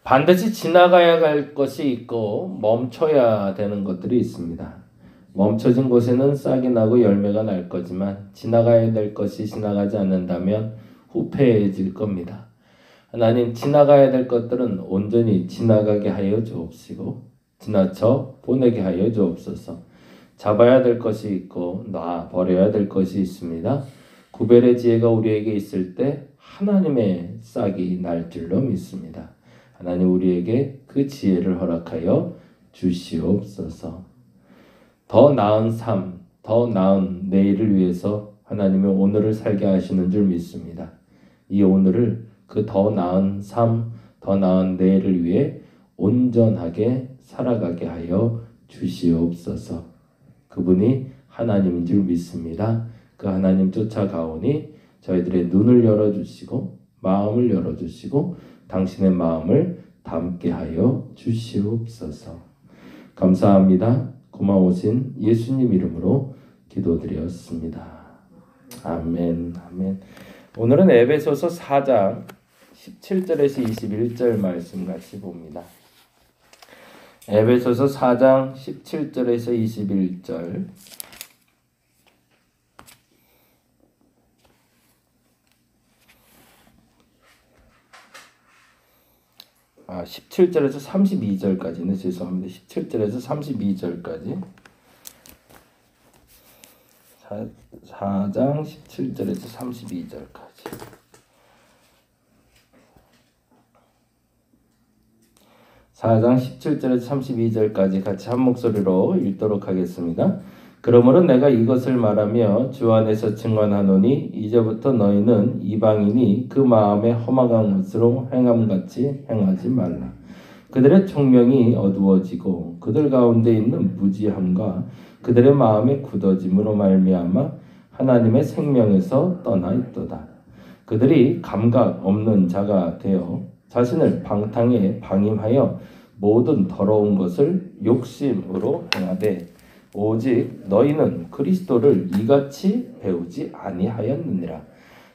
반드시 지나가야 할 것이 있고 멈춰야 되는 것들이 있습니다. 멈춰진 곳에는 싹이 나고 열매가 날 거지만 지나가야 될 것이 지나가지 않는다면 후패해질 겁니다. 하나님, 지나가야 될 것들은 온전히 지나가게 하여 주옵시고 지나쳐 보내게 하여 주옵소서. 잡아야 될 것이 있고 놔 버려야 될 것이 있습니다. 구별의 지혜가 우리에게 있을 때 하나님의 싹이 날 줄로 믿습니다. 하나님, 우리에게 그 지혜를 허락하여 주시옵소서. 더 나은 삶, 더 나은 내일을 위해서 하나님의 오늘을 살게 하시는 줄 믿습니다. 이 오늘을 그 더 나은 삶, 더 나은 내일을 위해 온전하게 살아가게 하여 주시옵소서. 그분이 하나님인 줄 믿습니다. 그 하나님 쫓아가오니 저희들의 눈을 열어주시고 마음을 열어주시고 당신의 마음을 담게 하여 주시옵소서. 감사합니다. 고마우신 예수님 이름으로 기도드렸습니다. 아멘. 아멘. 오늘은 에베소서 4장 17절에서 21절 말씀 같이 봅니다. 에베소서 4장 17절에서 21절. 17절에서 32절까지는 죄송합니다. 17절에서 32절까지. 4장 17절에서 32절까지. 4장 17절에서 32절까지 같이 한 목소리로 읽도록 하겠습니다. 그러므로 내가 이것을 말하며 주 안에서 증언하노니 이제부터 너희는 이방인이 그 마음에 험악한 것으로 행함같이 행하지 말라. 그들의 총명이 어두워지고 그들 가운데 있는 무지함과 그들의 마음의 굳어짐으로 말미암아 하나님의 생명에서 떠나 있도다. 그들이 감각 없는 자가 되어 자신을 방탕에 방임하여 모든 더러운 것을 욕심으로 행하되 오직 너희는 그리스도를 이같이 배우지 아니하였느니라.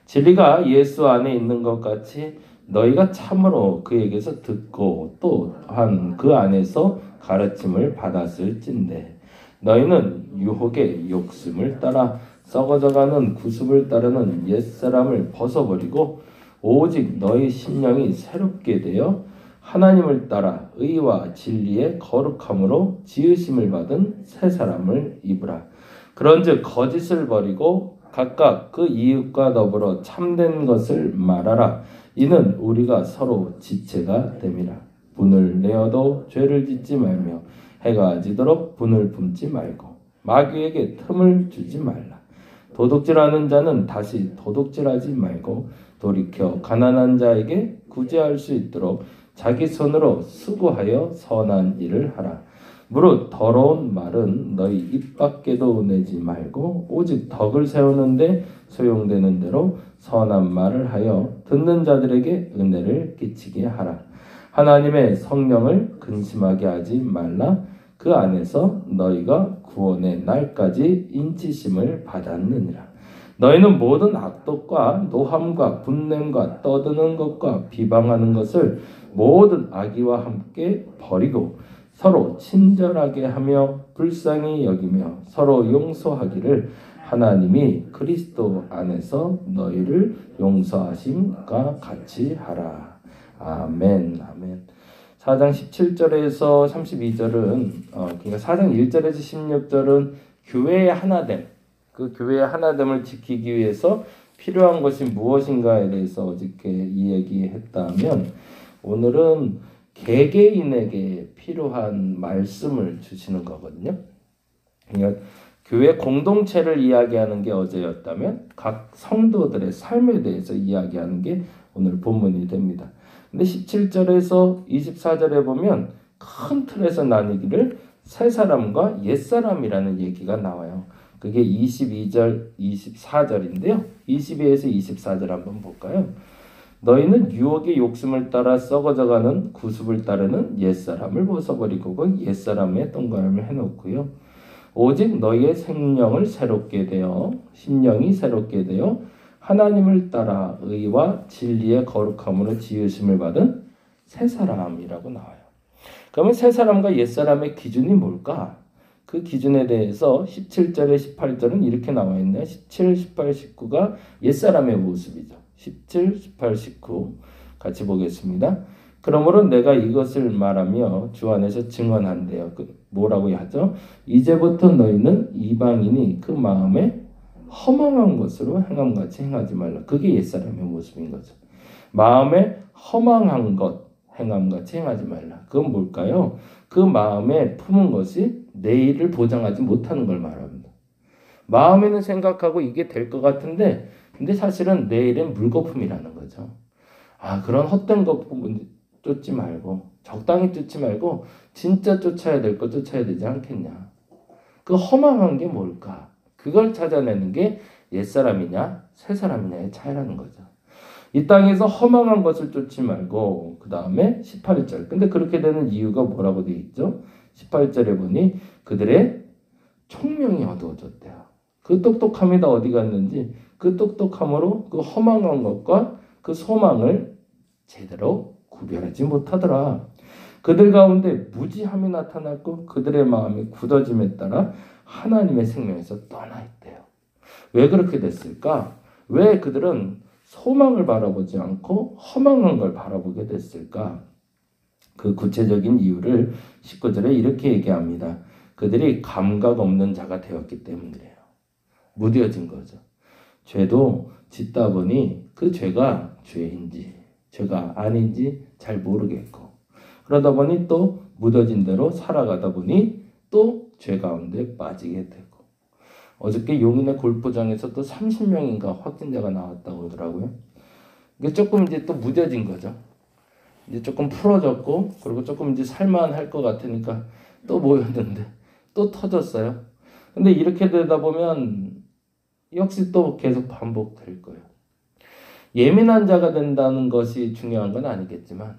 진리가 예수 안에 있는 것 같이 너희가 참으로 그에게서 듣고 또한 그 안에서 가르침을 받았을진대. 너희는 유혹의 욕심을 따라 썩어져가는 구습을 따르는 옛사람을 벗어버리고 오직 너희 심령이 새롭게 되어 하나님을 따라 의와 진리의 거룩함으로 지으심을 받은 새 사람을 입으라. 그런즉 거짓을 버리고 각각 그 이웃과 더불어 참된 것을 말하라. 이는 우리가 서로 지체가 됨이라. 분을 내어도 죄를 짓지 말며 해가 지도록 분을 품지 말고 마귀에게 틈을 주지 말라. 도둑질하는 자는 다시 도둑질하지 말고 돌이켜 가난한 자에게 구제할 수 있도록 자기 손으로 수고하여 선한 일을 하라. 무릇 더러운 말은 너희 입 밖에도 내지 말고 오직 덕을 세우는데 소용되는 대로 선한 말을 하여 듣는 자들에게 은혜를 끼치게 하라. 하나님의 성령을 근심하게 하지 말라. 그 안에서 너희가 구원의 날까지 인치심을 받았느니라. 너희는 모든 악독과 노함과 분냄과 떠드는 것과 비방하는 것을 모든 악의와 함께 버리고 서로 친절하게 하며 불쌍히 여기며 서로 용서하기를 하나님이 그리스도 안에서 너희를 용서하심과 같이 하라. 아멘. 아멘. 4장 17절에서 32절은 그러니까 4장 1절에서 16절은 교회의 하나됨, 그 교회의 하나됨을 지키기 위해서 필요한 것이 무엇인가에 대해서 어저께 이야기했다면 오늘은 개개인에게 필요한 말씀을 주시는 거거든요. 그러니까 교회 공동체를 이야기하는 게 어제였다면 각 성도들의 삶에 대해서 이야기하는 게 오늘 본문이 됩니다. 근데 17절에서 24절에 보면 큰 틀에서 나뉘기를 새 사람과 옛 사람이라는 얘기가 나와요. 그게 22절, 24절인데요. 22에서 24절 한번 볼까요? 너희는 유혹의 욕심을 따라 썩어져가는 구습을 따르는 옛사람을 벗어버리고 그 옛사람의 동감을 해놓고요. 오직 너희의 생명을 새롭게 되어 심령이 새롭게 되어 하나님을 따라 의와 진리의 거룩함으로 지으심을 받은 새 사람이라고 나와요. 그러면 새 사람과 옛 사람의 기준이 뭘까? 그 기준에 대해서 17절에 18절은 이렇게 나와 있네요. 17, 18, 19가 옛 사람의 모습이죠. 17, 18, 19 같이 보겠습니다. 그러므로 내가 이것을 말하며 주 안에서 증언한대요. 뭐라고 하죠? 이제부터 너희는 이방인이 그 마음에 허망한 것으로 행함같이 행하지 말라. 그게 옛사람의 모습인 거죠. 마음에 허망한 것 행함같이 행하지 말라. 그건 뭘까요? 그 마음에 품은 것이 내일을 보장하지 못하는 걸 말합니다. 마음에는 생각하고 이게 될 것 같은데 근데 사실은 내일은 물거품이라는 거죠. 그런 헛된 것 쫓지 말고 적당히 쫓지 말고 진짜 쫓아야 될 거 쫓아야 되지 않겠냐. 그 허망한 게 뭘까? 그걸 찾아내는 게 옛사람이냐 새사람이냐의 차이라는 거죠. 이 땅에서 허망한 것을 쫓지 말고 그 다음에 18절. 근데 그렇게 되는 이유가 뭐라고 되어 있죠? 18절에 보니 그들의 총명이 어두워졌대요. 그 똑똑함이 다 어디 갔는지 그 똑똑함으로 그 허망한 것과 그 소망을 제대로 구별하지 못하더라. 그들 가운데 무지함이 나타났고 그들의 마음이 굳어짐에 따라 하나님의 생명에서 떠나 있대요. 왜 그렇게 됐을까? 왜 그들은 소망을 바라보지 않고 허망한 걸 바라보게 됐을까? 그 구체적인 이유를 19절에 이렇게 얘기합니다. 그들이 감각 없는 자가 되었기 때문이래요. 무뎌진 거죠. 죄도 짓다 보니 그 죄가 죄인지 죄가 아닌지 잘 모르겠고 그러다 보니 또 묻어진 대로 살아가다 보니 또 죄 가운데 빠지게 되고 어저께 용인의 골프장에서 또 30명인가 확진자가 나왔다고 하더라고요. 이게 조금 이제 또 무뎌진 거죠. 이제 조금 풀어졌고 그리고 조금 이제 살만할 것 같으니까 또 모였는데 또 터졌어요. 근데 이렇게 되다 보면 역시 또 계속 반복될 거예요. 예민한 자가 된다는 것이 중요한 건 아니겠지만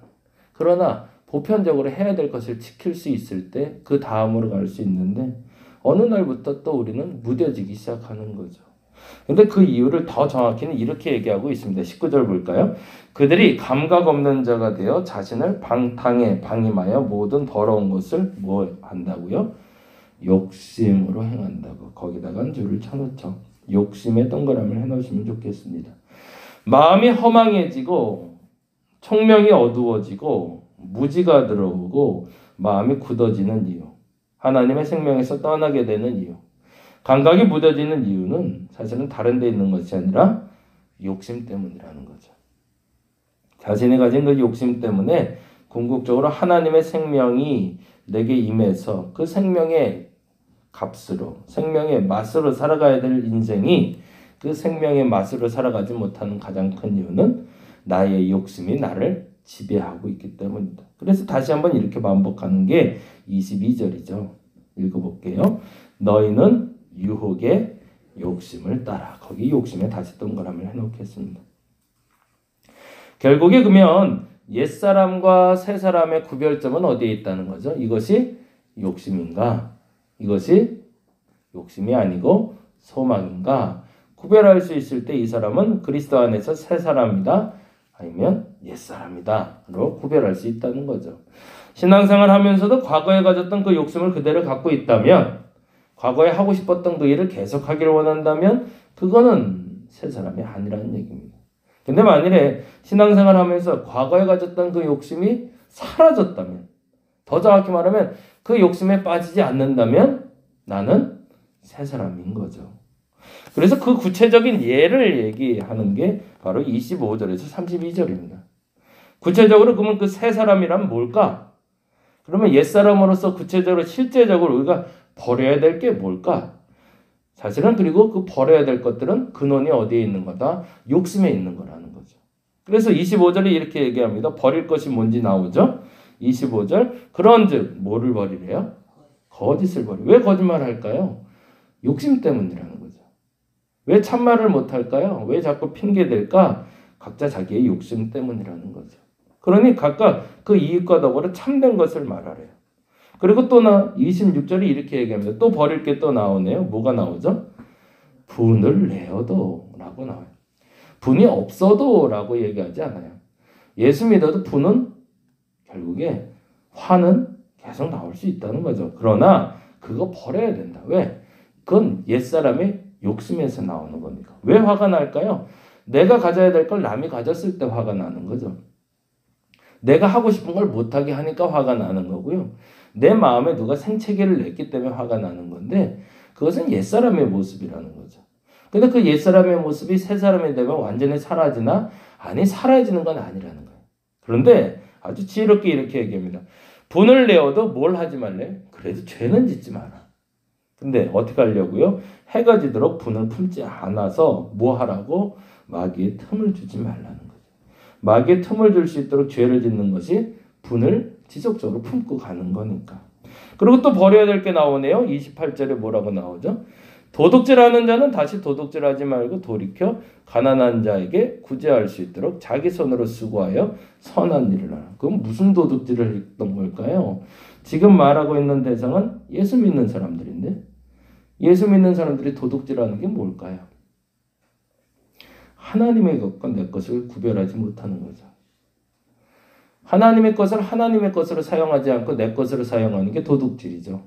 그러나 보편적으로 해야 될 것을 지킬 수 있을 때 그 다음으로 갈 수 있는데 어느 날부터 또 우리는 무뎌지기 시작하는 거죠. 근데 그 이유를 더 정확히는 이렇게 얘기하고 있습니다. 19절 볼까요? 그들이 감각 없는 자가 되어 자신을 방탕에 방임하여 모든 더러운 것을 뭐 한다고요? 욕심으로 행한다고. 거기다가 줄을 쳐놓죠. 욕심에 동그라미를 해놓으시면 좋겠습니다. 마음이 허망해지고 총명이 어두워지고 무지가 들어오고 마음이 굳어지는 이유, 하나님의 생명에서 떠나게 되는 이유, 감각이 무뎌지는 이유는 사실은 다른 데 있는 것이 아니라 욕심 때문이라는 거죠. 자신이 가진 그 욕심 때문에 궁극적으로 하나님의 생명이 내게 임해서 그 생명의 값으로, 생명의 맛으로 살아가야 될 인생이 그 생명의 맛으로 살아가지 못하는 가장 큰 이유는 나의 욕심이 나를 지배하고 있기 때문이다. 그래서 다시 한번 이렇게 반복하는 게 22절이죠. 읽어볼게요. 너희는 유혹의 욕심을 따라. 거기 욕심에 다시 동그라미를 해놓겠습니다. 결국에 그러면 옛사람과 새사람의 구별점은 어디에 있다는 거죠? 이것이 욕심인가? 이것이 욕심이 아니고 소망인가? 구별할 수 있을 때 이 사람은 그리스도 안에서 새 사람이다 아니면 옛사람이다로 구별할 수 있다는 거죠. 신앙생활 하면서도 과거에 가졌던 그 욕심을 그대로 갖고 있다면 과거에 하고 싶었던 그 일을 계속하기를 원한다면 그거는 새 사람이 아니라는 얘기입니다. 근데 만일에 신앙생활 하면서 과거에 가졌던 그 욕심이 사라졌다면 더 정확히 말하면 그 욕심에 빠지지 않는다면 나는 새 사람인 거죠. 그래서 그 구체적인 예를 얘기하는 게 바로 25절에서 32절입니다. 구체적으로 그러면 그 새 사람이란 뭘까? 그러면 옛사람으로서 구체적으로 실제적으로 우리가 버려야 될 게 뭘까? 사실은 그리고 그 버려야 될 것들은 근원이 어디에 있는 거다? 욕심에 있는 거라는 거죠. 그래서 25절에 이렇게 얘기합니다. 버릴 것이 뭔지 나오죠? 25절 그런즉 뭐를 버리래요? 거짓을 버리. 왜 거짓말을 할까요? 욕심 때문이라는 거죠. 왜 참말을 못할까요? 왜 자꾸 핑계댈까? 각자 자기의 욕심 때문이라는 거죠. 그러니 각각 그 이익과 더불어 참된 것을 말하래요. 그리고 또 26절이 이렇게 얘기합니다. 또 버릴 게 또 나오네요. 뭐가 나오죠? 분을 내어도 라고 나와요. 분이 없어도 라고 얘기하지 않아요. 예수 믿어도 분은 결국에 화는 계속 나올 수 있다는 거죠. 그러나 그거 버려야 된다. 왜? 그건 옛사람의 욕심에서 나오는 거니까. 왜 화가 날까요? 내가 가져야 될 걸 남이 가졌을 때 화가 나는 거죠. 내가 하고 싶은 걸 못하게 하니까 화가 나는 거고요. 내 마음에 누가 생채기를 냈기 때문에 화가 나는 건데 그것은 옛사람의 모습이라는 거죠. 근데 그 옛사람의 모습이 새사람이 되면 완전히 사라지나? 아니, 사라지는 건 아니라는 거예요. 그런데 아주 지혜롭게 이렇게 얘기합니다. 분을 내어도 뭘 하지 말래? 그래도 죄는 짓지 마라. 근데 어떻게 하려고요? 해가 지도록 분을 품지 않아서 뭐 하라고? 마귀의 틈을 주지 말라는 거죠. 마귀의 틈을 줄 수 있도록 죄를 짓는 것이 분을 지속적으로 품고 가는 거니까. 그리고 또 버려야 될 게 나오네요. 28절에 뭐라고 나오죠? 도둑질하는 자는 다시 도둑질하지 말고 돌이켜 가난한 자에게 구제할 수 있도록 자기 손으로 수고하여 선한 일을 하라. 그럼 무슨 도둑질을 했던 걸까요? 지금 말하고 있는 대상은 예수 믿는 사람들인데 예수 믿는 사람들이 도둑질하는 게 뭘까요? 하나님의 것과 내 것을 구별하지 못하는 거죠. 하나님의 것을 하나님의 것으로 사용하지 않고 내 것으로 사용하는 게 도둑질이죠.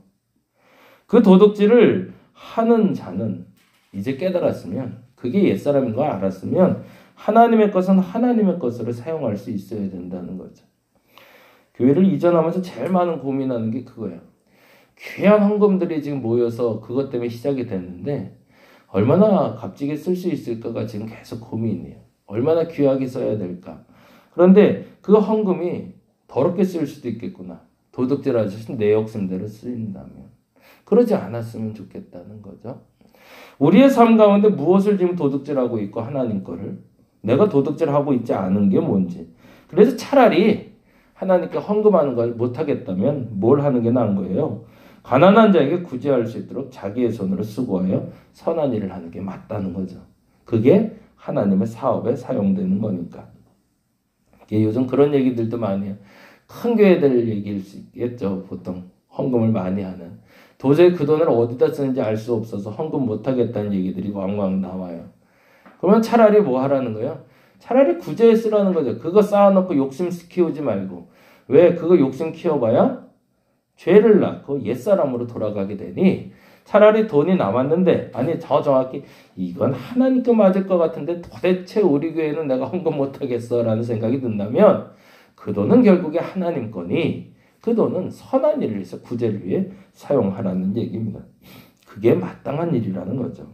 그 도둑질을 하는 자는 이제 깨달았으면 그게 옛사람인 거 알았으면 하나님의 것은 하나님의 것으로 사용할 수 있어야 된다는 거죠. 교회를 이전하면서 제일 많은 고민하는 게 그거예요. 귀한 헌금들이 지금 모여서 그것 때문에 시작이 됐는데 얼마나 값지게 쓸 수 있을까가 지금 계속 고민이에요. 얼마나 귀하게 써야 될까. 그런데 그 헌금이 더럽게 쓸 수도 있겠구나. 도둑질하듯이 내 욕심대로 쓰인다면. 그러지 않았으면 좋겠다는 거죠. 우리의 삶 가운데 무엇을 지금 도둑질하고 있고 하나님 거를 내가 도둑질하고 있지 않은 게 뭔지. 그래서 차라리 하나님께 헌금하는 걸 못하겠다면 뭘 하는 게 나은 거예요. 가난한 자에게 구제할 수 있도록 자기의 손으로 수고하여 선한 일을 하는 게 맞다는 거죠. 그게 하나님의 사업에 사용되는 거니까. 요즘 그런 얘기들도 많이 해요. 큰 교회들 얘기일 수 있겠죠. 보통 헌금을 많이 하는. 도저히 그 돈을 어디다 쓰는지 알 수 없어서 헌금 못하겠다는 얘기들이 왕왕 나와요. 그러면 차라리 뭐 하라는 거예요? 차라리 구제에 쓰라는 거죠. 그거 쌓아놓고 욕심 키우지 말고. 왜? 그거 욕심 키워봐야 죄를 낳고 옛사람으로 돌아가게 되니 차라리 돈이 남았는데 아니 더 정확히 이건 하나님 거 맞을 것 같은데 도대체 우리 교회는 내가 헌금 못하겠어 라는 생각이 든다면 그 돈은 결국에 하나님 거니 그 돈은 선한 일을 위해서 구제를 위해 사용하라는 얘기입니다. 그게 마땅한 일이라는 거죠.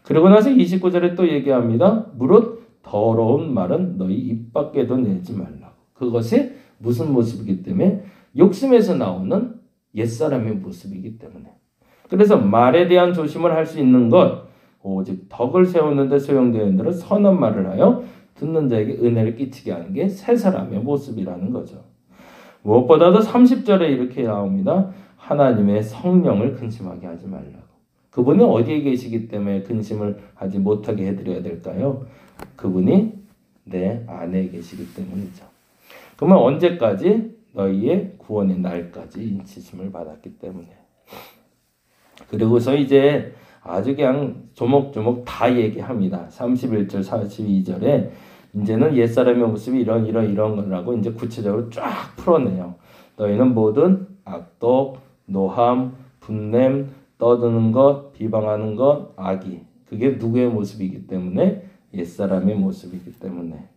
그러고 나서 29절에 또 얘기합니다. 무릇 더러운 말은 너희 입 밖에도 내지 말라고. 그것이 무슨 모습이기 때문에 욕심에서 나오는 옛사람의 모습이기 때문에. 그래서 말에 대한 조심을 할 수 있는 것 오직 덕을 세우는 데 소용되는 대로 선한 말을 하여 듣는 자에게 은혜를 끼치게 하는 게 새 사람의 모습이라는 거죠. 무엇보다도 30절에 이렇게 나옵니다. 하나님의 성령을 근심하게 하지 말라고. 그분이 어디에 계시기 때문에 근심을 하지 못하게 해드려야 될까요? 그분이 내 안에 계시기 때문이죠. 그러면 언제까지? 너희의 구원의 날까지 인치심을 받았기 때문에. 그리고서 이제 아주 그냥 조목조목 다 얘기합니다. 31절, 42절에 이제는 옛사람의 모습이 이런 거라고 이제 구체적으로 쫙 풀어내요. 너희는 모든 악독, 노함, 분냄, 떠드는 것, 비방하는 것, 악의. 그게 누구의 모습이기 때문에? 옛사람의 모습이기 때문에.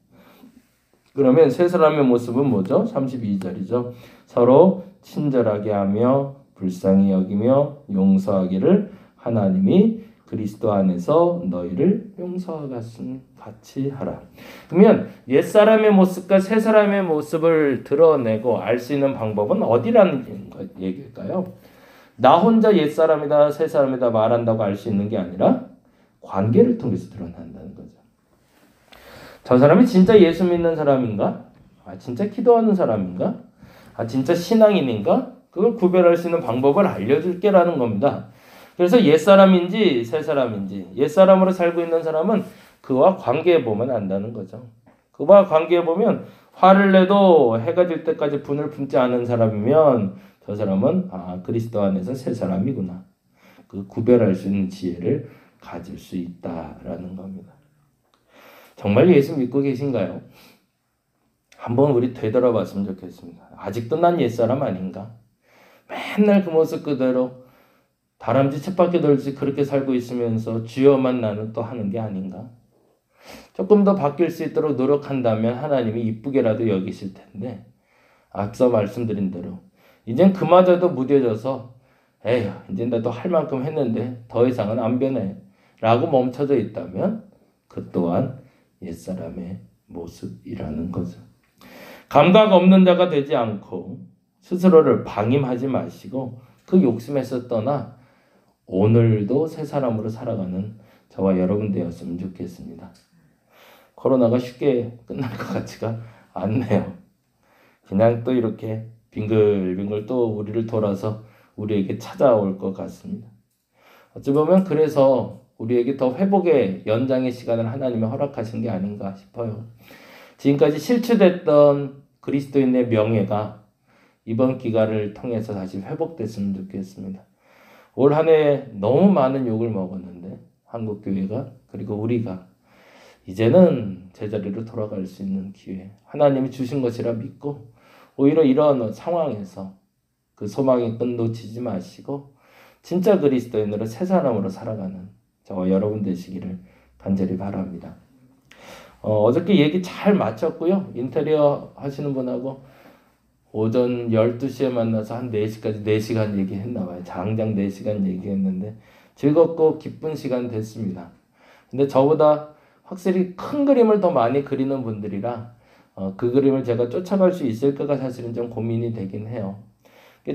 그러면 새 사람의 모습은 뭐죠? 32절이죠. 서로 친절하게 하며 불쌍히 여기며 용서하기를 하나님이 그리스도 안에서 너희를 용서같이 하라. 그러면 옛사람의 모습과 새 사람의 모습을 드러내고 알 수 있는 방법은 어디라는 얘기일까요? 나 혼자 옛사람이다 새 사람이다 말한다고 알 수 있는 게 아니라 관계를 통해서 드러난다는 거죠. 저 사람이 진짜 예수 믿는 사람인가? 진짜 기도하는 사람인가? 진짜 신앙인인가? 그걸 구별할 수 있는 방법을 알려줄게라는 겁니다. 그래서 옛사람인지 새사람인지 옛사람으로 살고 있는 사람은 그와 관계해보면 안다는 거죠. 그와 관계해보면 화를 내도 해가 질 때까지 분을 품지 않은 사람이면 저 사람은 그리스도 안에서 새 사람이구나. 그 구별할 수 있는 지혜를 가질 수 있다라는 겁니다. 정말 예수 믿고 계신가요? 한번 우리 되돌아봤으면 좋겠습니다. 아직도 난 옛사람 아닌가? 맨날 그 모습 그대로 다람쥐 쳇바퀴 돌듯이 그렇게 살고 있으면서 주여만 나는 또 하는 게 아닌가? 조금 더 바뀔 수 있도록 노력한다면 하나님이 이쁘게라도 여기실 텐데 앞서 말씀드린 대로 이젠 그마저도 무뎌져서 에휴 이제 나도 할 만큼 했는데 더 이상은 안 변해 라고 멈춰져 있다면 그 또한 옛사람의 모습이라는 거죠. 감각 없는 자가 되지 않고 스스로를 방임하지 마시고 그 욕심에서 떠나 오늘도 새 사람으로 살아가는 저와 여러분 되었으면 좋겠습니다. 코로나가 쉽게 끝날 것 같지가 않네요. 그냥 또 이렇게 빙글빙글 또 우리를 돌아서 우리에게 찾아올 것 같습니다. 어찌 보면 그래서 우리에게 더 회복의 연장의 시간을 하나님이 허락하신 게 아닌가 싶어요. 지금까지 실추됐던 그리스도인의 명예가 이번 기간을 통해서 다시 회복됐으면 좋겠습니다. 올 한 해 너무 많은 욕을 먹었는데 한국교회가 그리고 우리가 이제는 제자리로 돌아갈 수 있는 기회 하나님이 주신 것이라 믿고 오히려 이런 상황에서 그 소망의 끈 놓치지 마시고 진짜 그리스도인으로 새 사람으로 살아가는 저와 여러분 되시기를 간절히 바랍니다. 어저께 얘기 잘 마쳤고요. 인테리어 하시는 분하고 오전 12시에 만나서 한 4시까지 4시간 얘기했나 봐요. 장장 4시간 얘기했는데 즐겁고 기쁜 시간 됐습니다. 근데 저보다 확실히 큰 그림을 더 많이 그리는 분들이라 그 그림을 제가 쫓아갈 수 있을까가 사실은 좀 고민이 되긴 해요.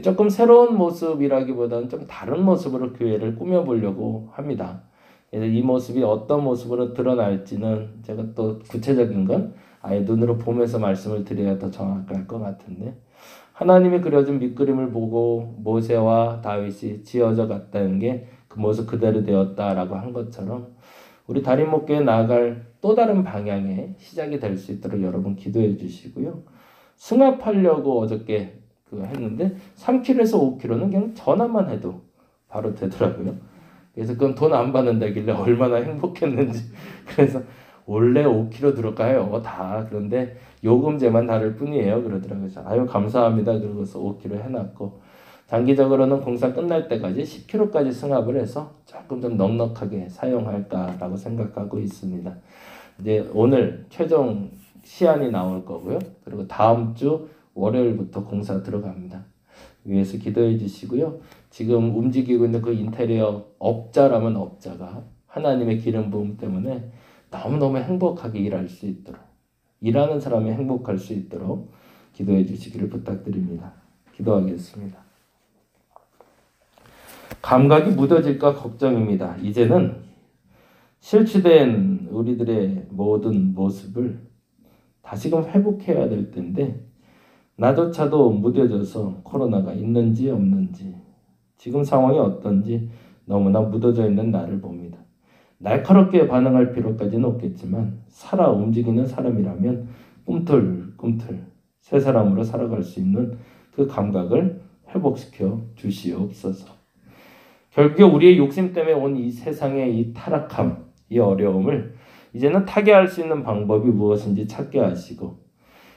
조금 새로운 모습이라기보다는 좀 다른 모습으로 교회를 꾸며보려고 합니다. 그래서 이 모습이 어떤 모습으로 드러날지는 제가 또 구체적인 건 아예 눈으로 보면서 말씀을 드려야 더 정확할 것 같은데 하나님이 그려준 밑그림을 보고 모세와 다윗이 지어져 갔다는 게 그 모습 그대로 되었다라고 한 것처럼 우리 담임목교에 나아갈 또 다른 방향의 시작이 될 수 있도록 여러분 기도해 주시고요. 승합하려고 어저께 했는데 3kg에서 5kg는 그냥 전화만 해도 바로 되더라고요. 그래서 그건 돈 안 받는다길래 얼마나 행복했는지 그래서 원래 5kg 들어가요 다. 그런데 요금제만 다를 뿐이에요 그러더라고요. 아유 감사합니다 그러고서 5kg 해놨고 장기적으로는 공사 끝날 때까지 10kg까지 승합을 해서 조금 좀 넉넉하게 사용할까라고 생각하고 있습니다. 이제 오늘 최종 시안이 나올 거고요. 그리고 다음 주 월요일부터 공사 들어갑니다. 위에서 기도해 주시고요. 지금 움직이고 있는 그 인테리어 업자라면 업자가 하나님의 기름 부음 때문에 너무너무 행복하게 일할 수 있도록 일하는 사람이 행복할 수 있도록 기도해 주시기를 부탁드립니다. 기도하겠습니다. 감각이 묻어질까 걱정입니다. 이제는 실추된 우리들의 모든 모습을 다시금 회복해야 될 텐데 나조차도 무뎌져서 코로나가 있는지 없는지 지금 상황이 어떤지 너무나 묻어져 있는 나를 봅니다. 날카롭게 반응할 필요까지는 없겠지만 살아 움직이는 사람이라면 꿈틀꿈틀 새 사람으로 살아갈 수 있는 그 감각을 회복시켜 주시옵소서. 결국에 우리의 욕심 때문에 온 이 세상의 이 타락함, 이 어려움을 이제는 타개할 수 있는 방법이 무엇인지 찾게 하시고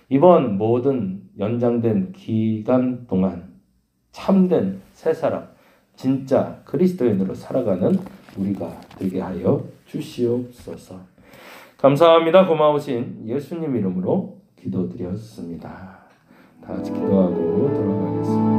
이번 모든 연장된 기간 동안 참된 새 사람, 진짜 그리스도인으로 살아가는 우리가 되게 하여 주시옵소서. 감사합니다. 고마우신 예수님 이름으로 기도드렸습니다. 다 같이 기도하고 돌아가겠습니다.